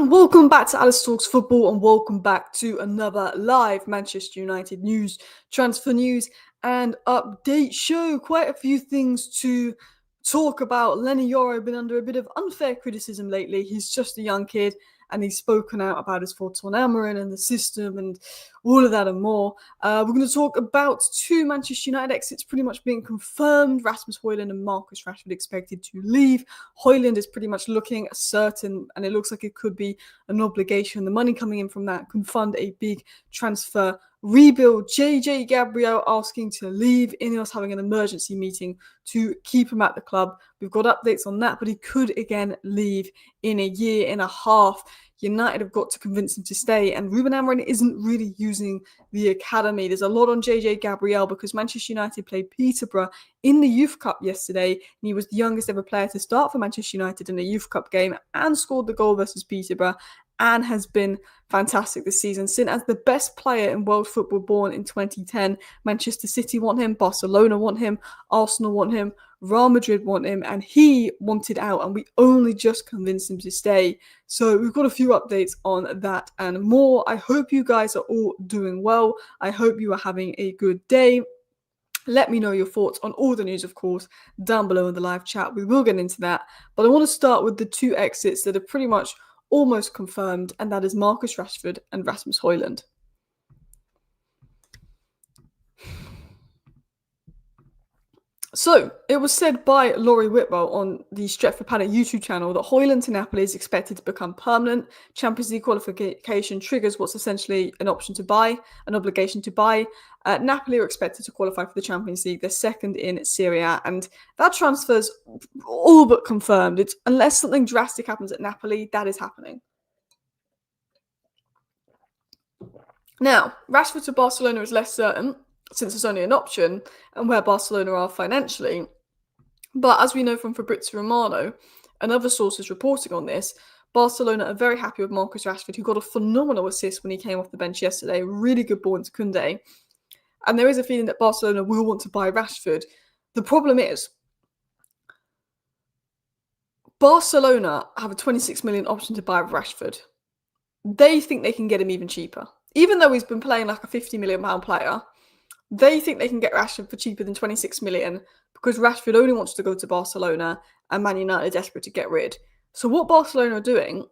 And welcome back to Alice Talks Football, and welcome back to another live Manchester United news, transfer news, and update show. Quite a few things to talk about. Lenny Yoro been under a bit of unfair criticism lately. He's just a young kid, and he's spoken out about his thoughts on Imminent and the system and all of that and more. We're going to talk about two Manchester United exits pretty much being confirmed. Rasmus Højlund and Marcus Rashford expected to leave. Højlund is pretty much looking certain, and it looks like it could be an obligation. The money coming in from that can fund a big transfer rebuild. JJ Gabriel asking to leave. INEOS having an emergency meeting to keep him at the club. We've got updates on that, but he could again leave in a year and a half. United have got to convince him to stay, and Ruben Amorim isn't really using the academy. There's a lot on JJ Gabriel because Manchester United played Peterborough in the Youth Cup yesterday, and he was the youngest ever player to start for Manchester United in a Youth Cup game and scored the goal versus Peterborough, and has been fantastic this season. Seen as the best player in world football born in 2010. Manchester City want him, Barcelona want him, Arsenal want him, Real Madrid want him, and he wanted out, and we only just convinced him to stay. So we've got a few updates on that and more. I hope you guys are all doing well. I hope you are having a good day. Let me know your thoughts on all the news, of course, down below in the live chat. We will get into that. But I want to start with the two exits that are pretty much almost confirmed, and that is Marcus Rashford and Rasmus Højlund. So, it was said by Laurie Whitwell on the Stretford Paddock YouTube channel that Højlund to Napoli is expected to become permanent. Champions League qualification triggers what's essentially an option to buy, an obligation to buy. Napoli are expected to qualify for the Champions League. They're second in Serie A, and that transfer's all but confirmed. It's unless something drastic happens at Napoli, that is happening. Now, Rashford to Barcelona is less certain, since it's only an option, and where Barcelona are financially. But as we know from Fabrizio Romano and other sources reporting on this, Barcelona are very happy with Marcus Rashford, who got a phenomenal assist when he came off the bench yesterday. Really good ball into Koundé. And there is a feeling that Barcelona will want to buy Rashford. The problem is, Barcelona have a 26 million option to buy Rashford. They think they can get him even cheaper. Even though he's been playing like a £50 million player, they think they can get Rashford for cheaper than 26 million because Rashford only wants to go to Barcelona and Man United are desperate to get rid. So what Barcelona are doing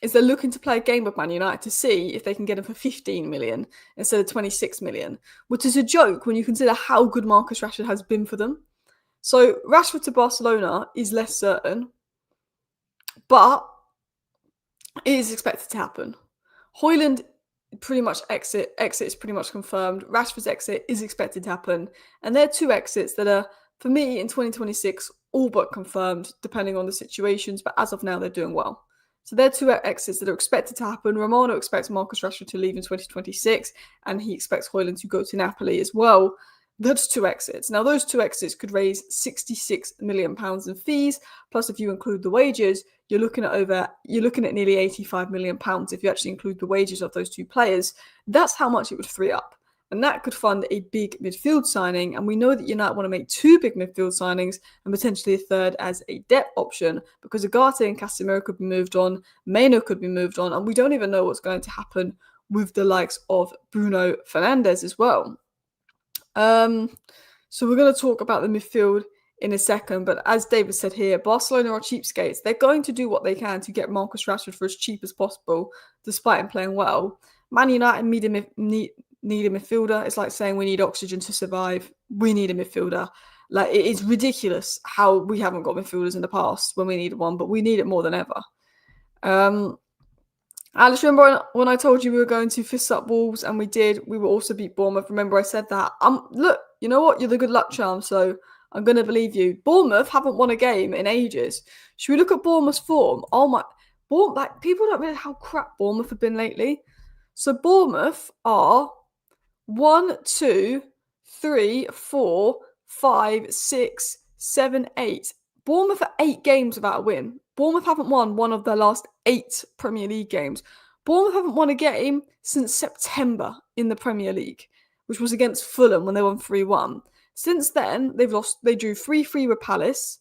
is they're looking to play a game with Man United to see if they can get him for 15 million instead of 26 million, which is a joke when you consider how good Marcus Rashford has been for them. So Rashford to Barcelona is less certain, but it is expected to happen. Højlund pretty much exit is pretty much confirmed. Rashford's exit is expected to happen, and they're two exits that are, for me, in 2026 all but confirmed, depending on the situations, but as of now they're doing well. So they're two exits that are expected to happen. Romano expects Marcus Rashford to leave in 2026, and he expects Højlund to go to Napoli as well. That's two exits. Now, those two exits could raise £66 million in fees, plus if you include the wages, you're looking at nearly £85 million if you actually include the wages of those two players. That's how much it would free up. And that could fund a big midfield signing. And we know that United want to make two big midfield signings and potentially a third as a depth option, because Ugarte and Casemiro could be moved on, Meno could be moved on, and we don't even know what's going to happen with the likes of Bruno Fernandes as well. So we're going to talk about the midfield in a second, but as David said here, Barcelona are cheapskates. They're going to do what they can to get Marcus Rashford for as cheap as possible, despite him playing well. Man United need a midfielder. It's like saying we need oxygen to survive. We need a midfielder. Like, it is ridiculous how we haven't got midfielders in the past when we needed one, but we need it more than ever. Alice, remember when I told you we were going to fist up Wolves, and we did? We will also beat Bournemouth. Remember I said that? Look, you know what? You're the good luck charm, so I'm going to believe you. Bournemouth haven't won a game in ages. Should we look at Bournemouth's form? Oh my... people don't realize how crap Bournemouth have been lately. So Bournemouth are 1, 2, 3, 4, 5, 6, 7, 8. Bournemouth are 8 games without a win. Bournemouth haven't won one of their last 8 Premier League games. Bournemouth haven't won a game since September in the Premier League, which was against Fulham when they won 3-1. Since then, they've lost. They drew 3-3 with Palace.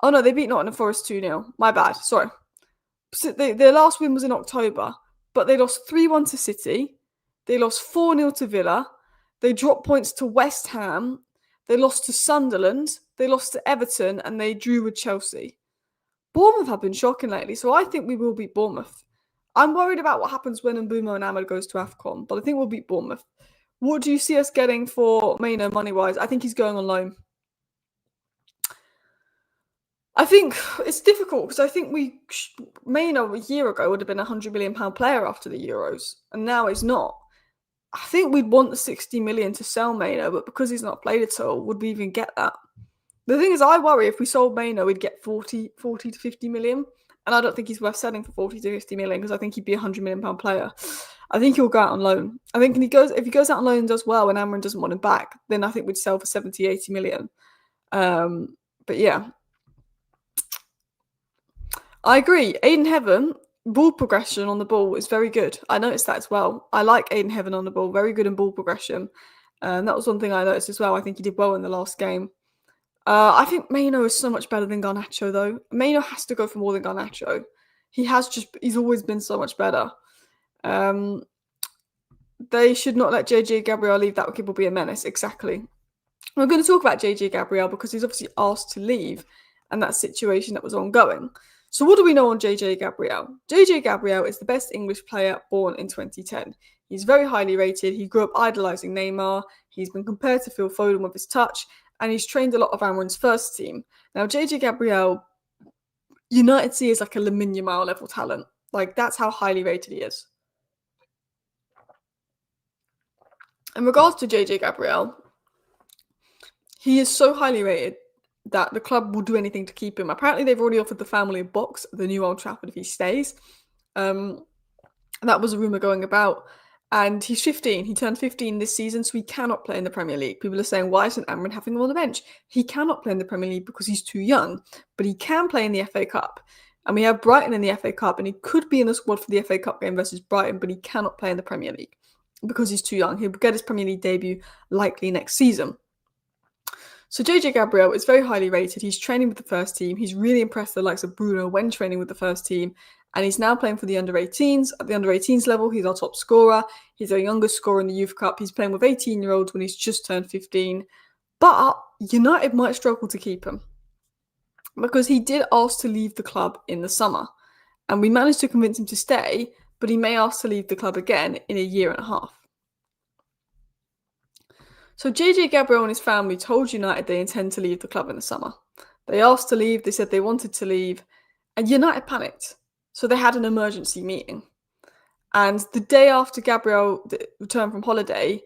Oh no, they beat Nottingham Forest 2-0. My bad. Sorry. their last win was in October, but they lost 3-1 to City. They lost 4-0 to Villa. They dropped points to West Ham. They lost to Sunderland. They lost to Everton, and they drew with Chelsea. Bournemouth have been shocking lately, so I think we will beat Bournemouth. I'm worried about what happens when Mbeumo and Ahmed goes to AFCON, but I think we'll beat Bournemouth. What do you see us getting for Maino money-wise? I think he's going on loan. I think it's difficult because I think Maino a year ago would have been a £100 million player after the Euros, and now he's not. I think we'd want the 60 million to sell Maino, but because he's not played at all, would we even get that? The thing is, I worry if we sold Maino, we'd get 40 to 50 million. And I don't think he's worth selling for 40 to 50 million because I think he'd be a £100 million player. I think he'll go out on loan. I think if he goes out on loan and does well and Amrin doesn't want him back, then I think we'd sell for 70, 80 million. But yeah. I agree. Aiden Heaven, ball progression on the ball is very good. I noticed that as well. I like Aiden Heaven on the ball. Very good in ball progression. That was one thing I noticed as well. I think he did well in the last game. I think Maino is so much better than Garnacho, though. Maino has to go for more than Garnacho. He's always been so much better. They should not let JJ Gabriel leave. That will be a menace. Exactly. We're going to talk about JJ Gabriel because he's obviously asked to leave and that situation that was ongoing. So what do we know on JJ Gabriel? JJ Gabriel is the best English player born in 2010. He's very highly rated. He grew up idolising Neymar. He's been compared to Phil Foden with his touch. And he's trained a lot of Amrin's first team. Now, JJ Gabriel, United see as like a Lamine Yamal level talent. Like, that's how highly rated he is. In regards to JJ Gabriel, he is so highly rated that the club will do anything to keep him. Apparently, they've already offered the family a box at the new Old Trafford if he stays. That was a rumour going about. And he's 15. He turned 15 this season, so he cannot play in the Premier League. People are saying, why isn't Amrin having him on the bench? He cannot play in the Premier League because he's too young, but he can play in the FA Cup. And we have Brighton in the FA Cup, and he could be in the squad for the FA Cup game versus Brighton, but he cannot play in the Premier League because he's too young. He'll get his Premier League debut likely next season. So JJ Gabriel is very highly rated. He's training with the first team. He's really impressed the likes of Bruno when training with the first team. And he's now playing for the under-18s. At the under-18s level, he's our top scorer. He's our youngest scorer in the Youth Cup. He's playing with 18-year-olds when he's just turned 15. But United might struggle to keep him because he did ask to leave the club in the summer. And we managed to convince him to stay, but he may ask to leave the club again in a year and a half. So JJ Gabriel and his family told United they intend to leave the club in the summer. They asked to leave. They said they wanted to leave. And United panicked. So they had an emergency meeting. And the day after Gabriel returned from holiday,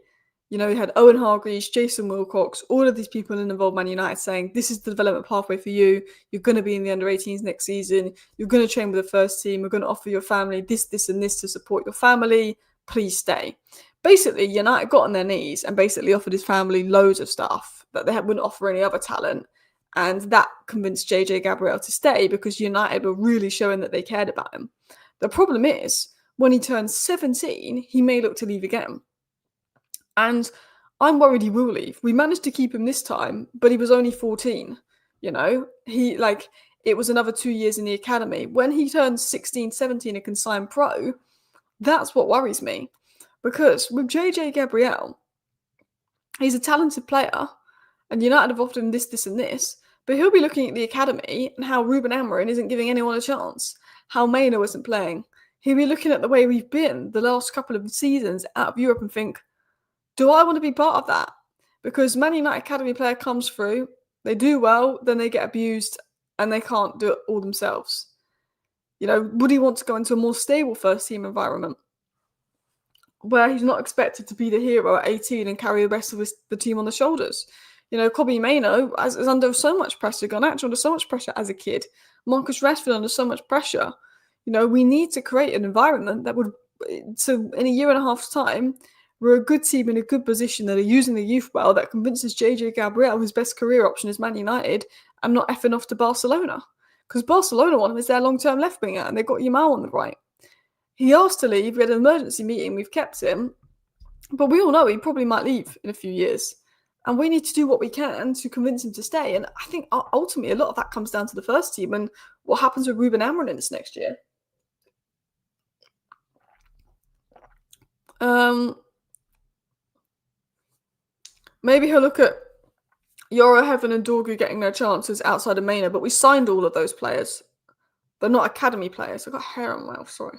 we had Owen Hargreaves, Jason Wilcox, all of these people involved Man United saying, this is the development pathway for you. You're going to be in the under-18s next season. You're going to train with the first team. We're going to offer your family this, and this to support your family. Please stay. Basically, United got on their knees and basically offered his family loads of stuff that they wouldn't offer any other talent. And that convinced JJ Gabriel to stay because United were really showing that they cared about him. The problem is, when he turns 17, he may look to leave again. And I'm worried he will leave. We managed to keep him this time, but he was only 14. It was another 2 years in the academy. When he turns 16, 17 and can sign pro, that's what worries me. Because with JJ Gabriel, he's a talented player, and United have offered him this, and this, but he'll be looking at the academy and how Ruben Amorim isn't giving anyone a chance, how Maino isn't playing. He'll be looking at the way we've been the last couple of seasons out of Europe and think, do I want to be part of that? Because Man United academy player comes through, they do well, then they get abused, and they can't do it all themselves. Would he want to go into a more stable first team environment where he's not expected to be the hero at 18 and carry the rest of the team on the shoulders? Kobbie Mainoo is under so much pressure, Garnacho under so much pressure as a kid, Marcus Rashford under so much pressure. We need to create an environment that would, so in a year and a half's time, we're a good team in a good position that are using the youth well, that convinces JJ Gabriel his best career option is Man United and not effing off to Barcelona. Because Barcelona want him as their long-term left winger and they've got Yamal on the right. He asked to leave, we had an emergency meeting, we've kept him, but we all know he probably might leave in a few years. And we need to do what we can to convince him to stay. And I think ultimately a lot of that comes down to the first team and what happens with Ruben Amorim in this next year. Maybe he'll look at Yoro, Heaven, and Dorgu getting their chances outside of Maynard, but we signed all of those players. They're not academy players. I've got hair on my mouth, sorry.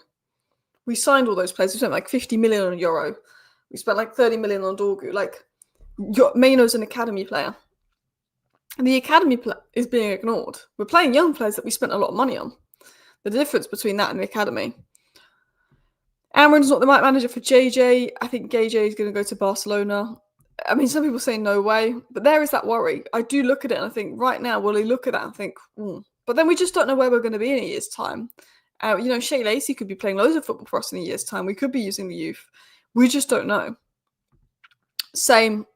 We signed all those players. We spent like 50 million on Yoro. We spent like 30 million on Dorgu. Like, Maynard's an academy player. And the academy is being ignored. We're playing young players that we spent a lot of money on. The difference between that and the academy. Amrin's not the right manager for JJ. I think JJ is going to go to Barcelona. I mean, some people say no way, but there is that worry. I do look at it and I think, right now, will he look at that and think, But then we just don't know where we're going to be in a year's time. Shea Lacey could be playing loads of football for us in a year's time. We could be using the youth. We just don't know. Same.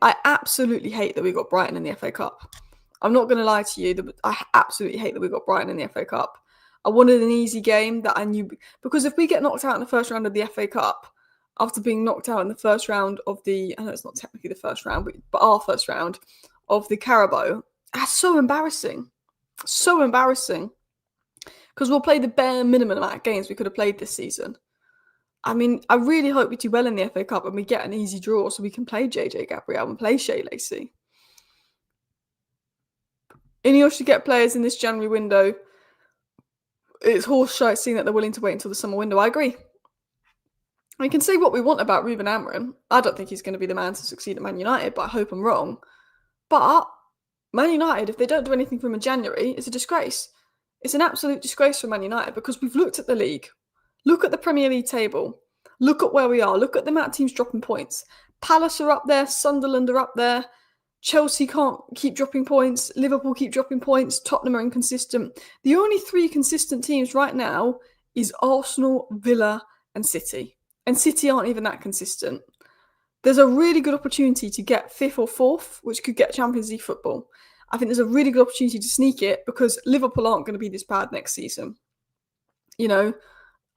I absolutely hate that we got Brighton in the FA Cup. I'm not going to lie to you. I absolutely hate that we got Brighton in the FA Cup. I wanted an easy game that I knew, because if we get knocked out in the first round of the FA Cup, after being knocked out in the first round of I know it's not technically the first round, but our first round of the Carabao, that's so embarrassing. So embarrassing. Because we'll play the bare minimum amount of games we could have played this season. I mean, I really hope we do well in the FA Cup and we get an easy draw so we can play JJ Gabriel and play Shea Lacey. INEOS should get players in this January window. It's horseshit seeing that they're willing to wait until the summer window. I agree. We can say what we want about Ruben Amorim. I don't think he's going to be the man to succeed at Man United, but I hope I'm wrong. But Man United, if they don't do anything for him in January, it's a disgrace. It's an absolute disgrace for Man United, because we've looked at the league. Look at the Premier League table. Look at where we are. Look at the amount of teams dropping points. Palace are up there. Sunderland are up there. Chelsea can't keep dropping points. Liverpool keep dropping points. Tottenham are inconsistent. The only 3 consistent teams right now is Arsenal, Villa, and City. And City aren't even that consistent. There's a really good opportunity to get 5th or 4th, which could get Champions League football. I think there's a really good opportunity to sneak it, because Liverpool aren't going to be this bad next season.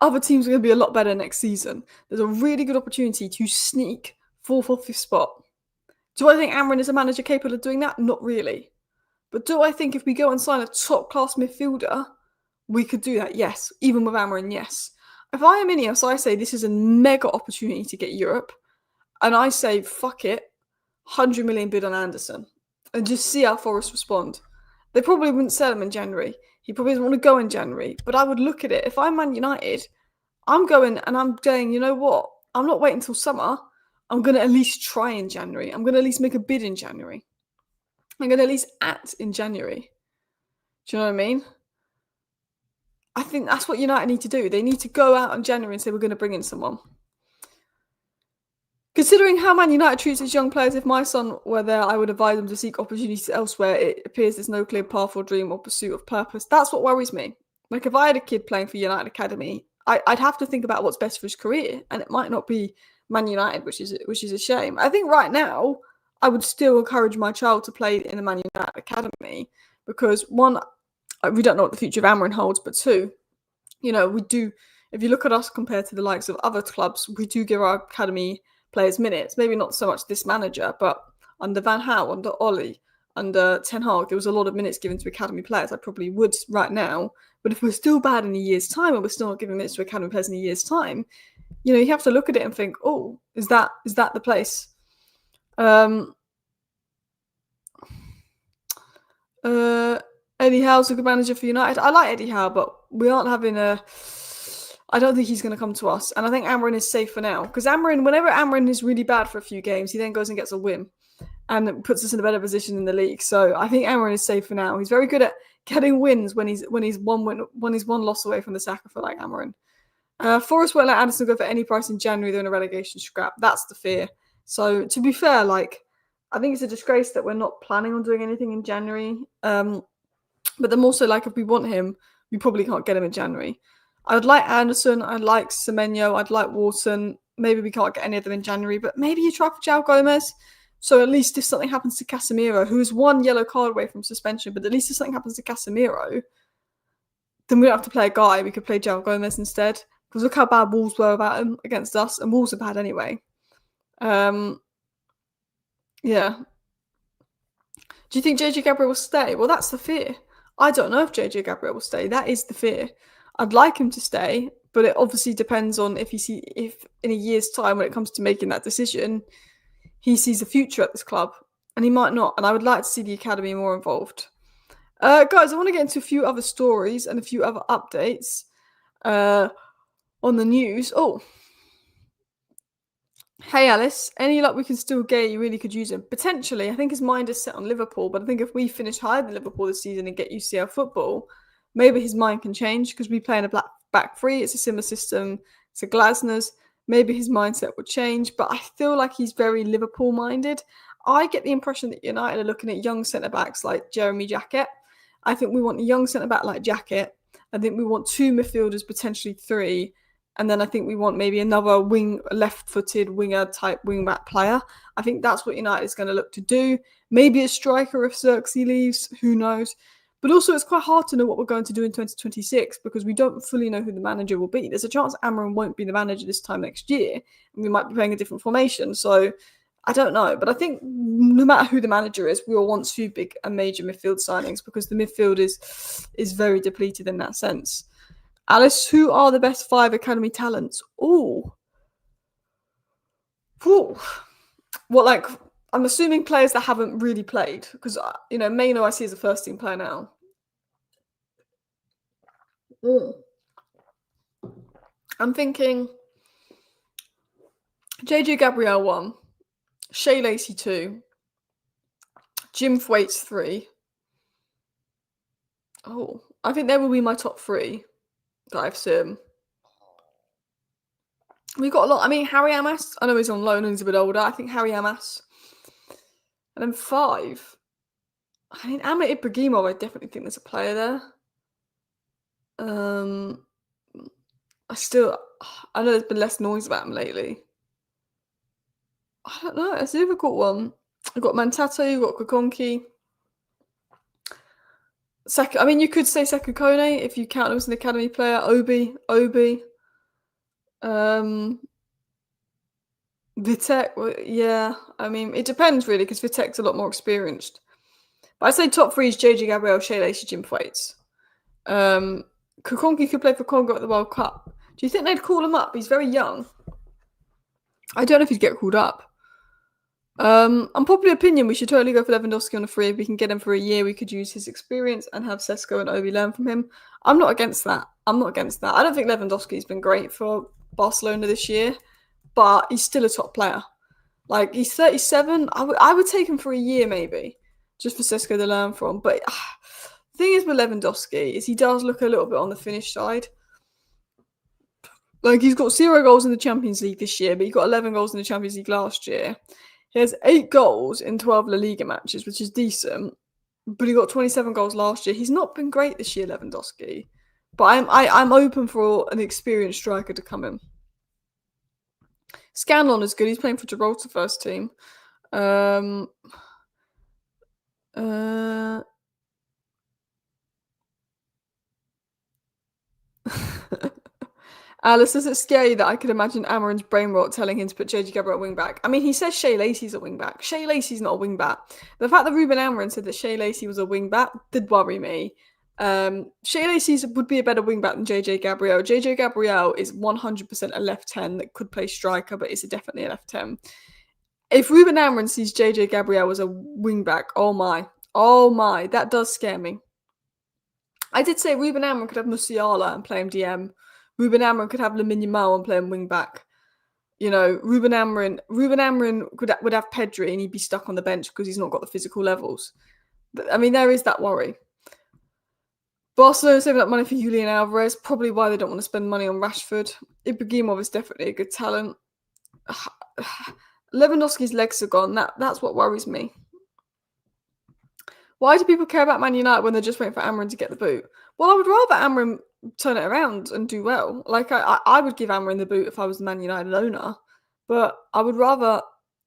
Other teams are going to be a lot better next season. There's a really good opportunity to sneak 4th or 5th spot. Do I think Amrin is a manager capable of doing that? Not really. But do I think if we go and sign a top-class midfielder, we could do that? Yes. Even with Amrin, yes. If I am INEOS, I say this is a mega opportunity to get Europe. And I say, fuck it, 100 million bid on Anderson. And just see how Forest respond. They probably wouldn't sell him in January. He probably doesn't want to go in January. But I would look at it. If I'm Man United, I'm going and I'm saying, you know what? I'm not waiting until summer. I'm going to at least try in January. I'm going to at least make a bid in January. I'm going to at least act in January. Do you know what I mean? I think that's what United need to do. They need to go out in January and say, we're going to bring in someone. Considering how Man United treats its young players, if my son were there, I would advise him to seek opportunities elsewhere. It appears there's no clear path or dream or pursuit of purpose. That's what worries me. Like, if I had a kid playing for United Academy, I'd have to think about what's best for his career, and it might not be Man United, which is a shame. I think right now, I would still encourage my child to play in the Man United Academy, because 1, we don't know what the future of Amrin holds, but 2, we do, if you look at us compared to the likes of other clubs, we do give our academy players minutes. Maybe not so much this manager, but under Van Gaal, under Ollie, under Ten Hag, there was a lot of minutes given to academy players. I probably would right now. But if we're still bad in a year's time, and we're still not giving minutes to academy players in a year's time, you have to look at it and think, oh, is that the place? Eddie Howe's a good manager for United. I like Eddie Howe, but we aren't having I don't think he's going to come to us. And I think Amrin is safe for now. Because whenever Amrin is really bad for a few games, he then goes and gets a win. And it puts us in a better position in the league. So I think Amrin is safe for now. He's very good at getting wins when he's one loss away from the sack, for like Amrin. Forest won't let Anderson go for any price in January. They're in a relegation scrap. That's the fear. So to be fair, I think it's a disgrace that we're not planning on doing anything in January. But then also, if we want him, we probably can't get him in January. I'd like Anderson. I'd like Semenyo. I'd like Wharton. Maybe we can't get any of them in January, but maybe you try for João Gomez. So at least if something happens to Casemiro, who is 1 yellow card away from suspension, but at least if something happens to Casemiro, then we don't have to play a guy. We could play João Gomez instead. Because look how bad Wolves were about him against us, and Wolves are bad anyway. Yeah. Do you think JJ Gabriel will stay? Well, that's the fear. I don't know if JJ Gabriel will stay. That is the fear. I'd like him to stay, But it obviously depends on if in a year's time, when it comes to making that decision, he sees a future at this club, and he might not. And I would like to see the academy more involved. Guys, I want to get into a few other stories and a few other updates on the news. Oh, hey Alice, any luck we can still get? You really could use him. Potentially, I think his mind is set on Liverpool, but I think if we finish higher than Liverpool this season and get UCL football, maybe his mind can change because we play in a back three. It's a similar system to Glasner's. Maybe his mindset would change, but I feel like he's very Liverpool minded. I get the impression that United are looking at young centre backs like Jeremy Jackett. I think we want a young centre back like Jackett. I think we want 2 midfielders, potentially 3. And then I think we want maybe another left-footed winger type wing-back player. I think that's what United is going to look to do. Maybe a striker if Xerxes leaves, who knows. But also it's quite hard to know what we're going to do in 2026 because we don't fully know who the manager will be. There's a chance Amram won't be the manager this time next year, and we might be playing a different formation. So I don't know. But I think no matter who the manager is, we will want 2 big and major midfield signings because the midfield is very depleted in that sense. Alice, who are the best 5 academy talents? Ooh. What, like, I'm assuming players that haven't really played because, Maino I see as a first team player now. I'm thinking JJ Gabriel 1, Shea Lacey 2, Jim Thwaites 3. Oh, I think they will be my top 3 that I've seen. We've got a lot. I mean, Harry Amas. I know he's on loan and he's a bit older. I think Harry Amas. And then 5. I mean, Ahmed Ibrahimov, I definitely think there's a player there. I know there's been less noise about him lately. I don't know. It's a difficult one. I've got Mantato, you've got Kokonki. I mean, you could say Sekou Kone if you count him as an academy player. Obi. Vitek, yeah. I mean, it depends really because Vitek's a lot more experienced. But I'd say top 3 is JJ Gabriel, Shea Lacey, Jim Thwaites. Kokonki could play for Congo at the World Cup. Do you think they'd call him up? He's very young. I don't know if he'd get called up. Unpopular opinion, we should totally go for Lewandowski on a free. If we can get him for a year, we could use his experience and have Sesko and Obi learn from him. I'm not against that. I don't think Lewandowski's been great for Barcelona this year, but he's still a top player. Like, he's 37. I would take him for a year maybe, just for Sesko to learn from. But the thing is with Lewandowski is he does look a little bit on the Finnish side. Like, he's got 0 goals in the Champions League this year, but he got 11 goals in the Champions League last year. He has 8 goals in 12 La Liga matches, which is decent. But he got 27 goals last year. He's not been great this year, Lewandowski. But I'm open for an experienced striker to come in. Scanlon is good. He's playing for Gibraltar first team. Alice, does it scare you that I could imagine Amarin's brain rot telling him to put JJ Gabriel at wing back? I mean, he says Shea Lacey's a wing back. Shea Lacey's not a wing back. The fact that Ruben Amarin said that Shea Lacey was a wing back did worry me. Shea Lacey would be a better wing back than JJ Gabriel. JJ Gabriel is 100% a left 10 that could play striker, but is definitely a left 10. If Ruben Amarin sees JJ Gabriel as a wing back, oh my, that does scare me. I did say Ruben Amarin could have Musiala and play him DM. Ruben Amarin could have Lamine Yamal and play him wing back. Ruben Amarin would have Pedri and he'd be stuck on the bench because he's not got the physical levels. But, I mean, there is that worry. Barcelona saving up money for Julian Alvarez, probably why they don't want to spend money on Rashford. Ibrahimov is definitely a good talent. Lewandowski's legs are gone. That's what worries me. Why do people care about Man United when they're just waiting for Amarin to get the boot? Well, I would rather Amarin turn it around and do well. Like, I would give Amarin the boot if I was the Man United owner. But I would rather,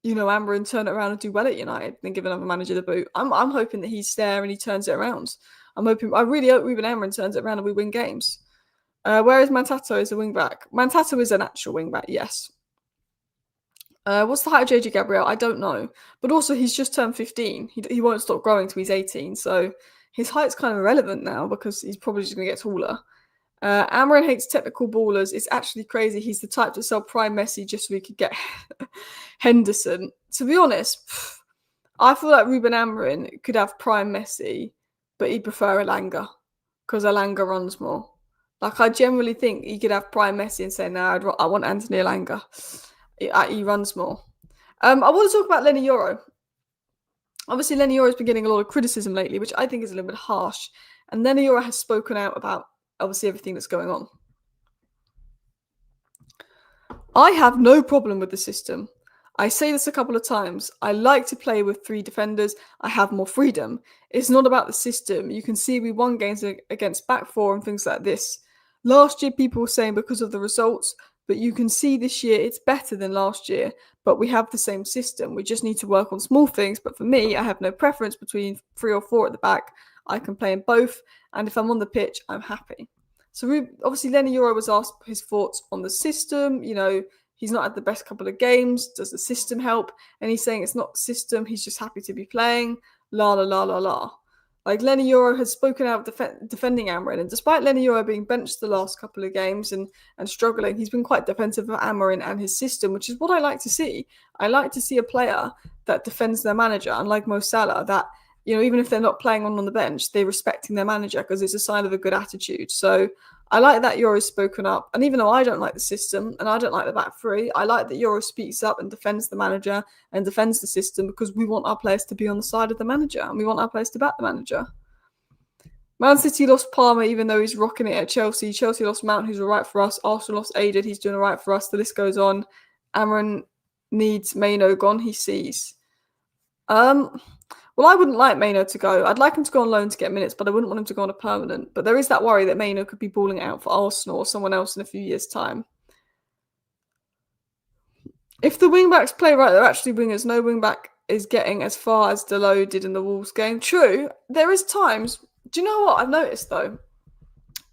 Amarin turn it around and do well at United than give another manager the boot. I'm hoping that he's there and he turns it around. I really hope Ruben Amarin turns it around and we win games. Whereas Mantato is a wing back. Mantato is an actual wing back, yes. What's the height of JJ Gabriel? I don't know. But also, he's just turned 15. He won't stop growing till he's 18. So his height's kind of irrelevant now because he's probably just going to get taller. Amarin hates technical ballers. It's actually crazy. He's the type to sell Prime Messi just so he could get Henderson. To be honest, I feel like Ruben Amarin could have Prime Messi, but he'd prefer Elanga because Elanga runs more. Like, I generally think he could have Prime Messi and say, no, I want Anthony Elanga. He runs more. I want to talk about Lenny Yoro. Obviously, Lenny Yoro has been getting a lot of criticism lately, which I think is a little bit harsh. And Lenny Yoro has spoken out about, obviously, everything that's going on. I have no problem with the system. I say this a couple of times. I like to play with 3 defenders. I have more freedom. It's not about the system. You can see we won games against back 4 and things like this. Last year, people were saying because of the results, but you can see this year it's better than last year, but we have the same system. We just need to work on small things. But for me, I have no preference between 3 or 4 at the back. I can play in both, and if I'm on the pitch, I'm happy. So obviously, Lenny Yoro was asked his thoughts on the system. You know, he's not had the best couple of games. Does the system help? And he's saying it's not the system. He's just happy to be playing. La la la la la. Like, Lenny Yoro has spoken out defending Amarin, and despite Lenny Yoro being benched the last couple of games and struggling, he's been quite defensive of Amarin and his system, which is what I like to see. I like to see a player that defends their manager, unlike Mo Salah, that, you know, even if they're not playing on the bench, they're respecting their manager because it's a sign of a good attitude. So I like that Yoro's spoken up. And even though I don't like the system and I don't like the back 3, I like that Yoro speaks up and defends the manager and defends the system because we want our players to be on the side of the manager and we want our players to back the manager. Man City lost Palmer even though he's rocking it at Chelsea. Chelsea lost Mount, who's all right for us. Arsenal lost Aided, he's doing all right for us. The list goes on. Amarin needs Maino gone, he sees. Well, I wouldn't like Maino to go. I'd like him to go on loan to get minutes, but I wouldn't want him to go on a permanent. But there is that worry that Maino could be balling out for Arsenal or someone else in a few years' time. If the wing-backs play right, they're actually wingers. No wing-back is getting as far as Delo did in the Wolves game. True, there is times. Do you know what I've noticed, though?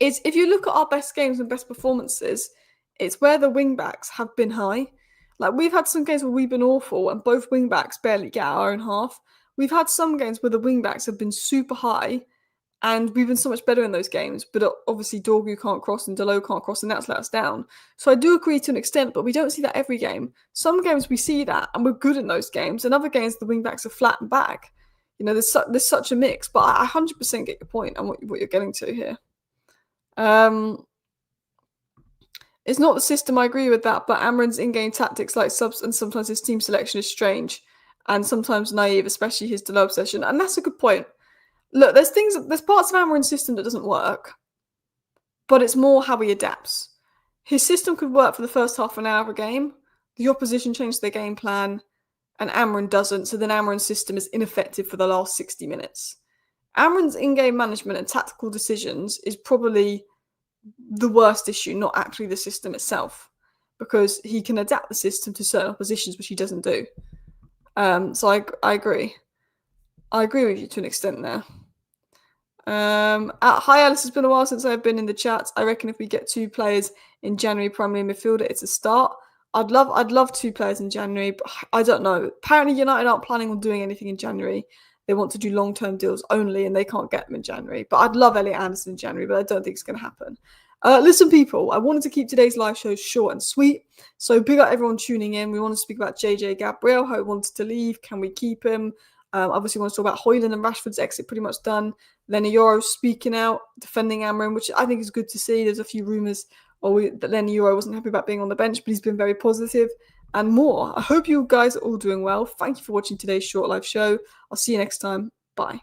Is if you look at our best games and best performances, it's where the wing-backs have been high. Like, we've had some games where we've been awful and both wing-backs barely get our own half. We've had some games where the wing-backs have been super high and we've been so much better in those games. But obviously, Dorgu can't cross and Delo can't cross, and that's let us down. So I do agree to an extent, but we don't see that every game. Some games we see that and we're good in those games, and other games the wing-backs are flat and back. You know, there's such a mix, but I 100% get your point and what you're getting to here. It's not the system, I agree with that, but Amarin's in-game tactics like subs and sometimes his team selection is strange and sometimes naive, especially his Delo obsession. And that's a good point. Look, there's parts of Amarin's system that doesn't work, but it's more how he adapts. His system could work for the first half an hour of a game. The opposition changed their game plan, and Amarin doesn't, so then Amarin's system is ineffective for the last 60 minutes. Amarin's in-game management and tactical decisions is probably the worst issue, not actually the system itself, because he can adapt the system to certain oppositions, which he doesn't do. So I agree. I agree with you to an extent there. Hi Alice, it's been a while since I've been in the chat. I reckon if we get 2 players in January, primarily midfielder, it's a start. I'd love 2 players in January, but I don't know. Apparently United aren't planning on doing anything in January. They want to do long-term deals only, and they can't get them in January. But I'd love Elliot Anderson in January, but I don't think it's going to happen. Listen, people, I wanted to keep today's live show short and sweet. So big up everyone tuning in. We want to speak about JJ Gabriel, how he wanted to leave. Can we keep him? Obviously, we want to talk about Højlund and Rashford's exit pretty much done. Lenny Yoro speaking out, defending Amarin, which I think is good to see. There's a few rumours that Lenny Yoro wasn't happy about being on the bench, but he's been very positive and more. I hope you guys are all doing well. Thank you for watching today's short live show. I'll see you next time. Bye.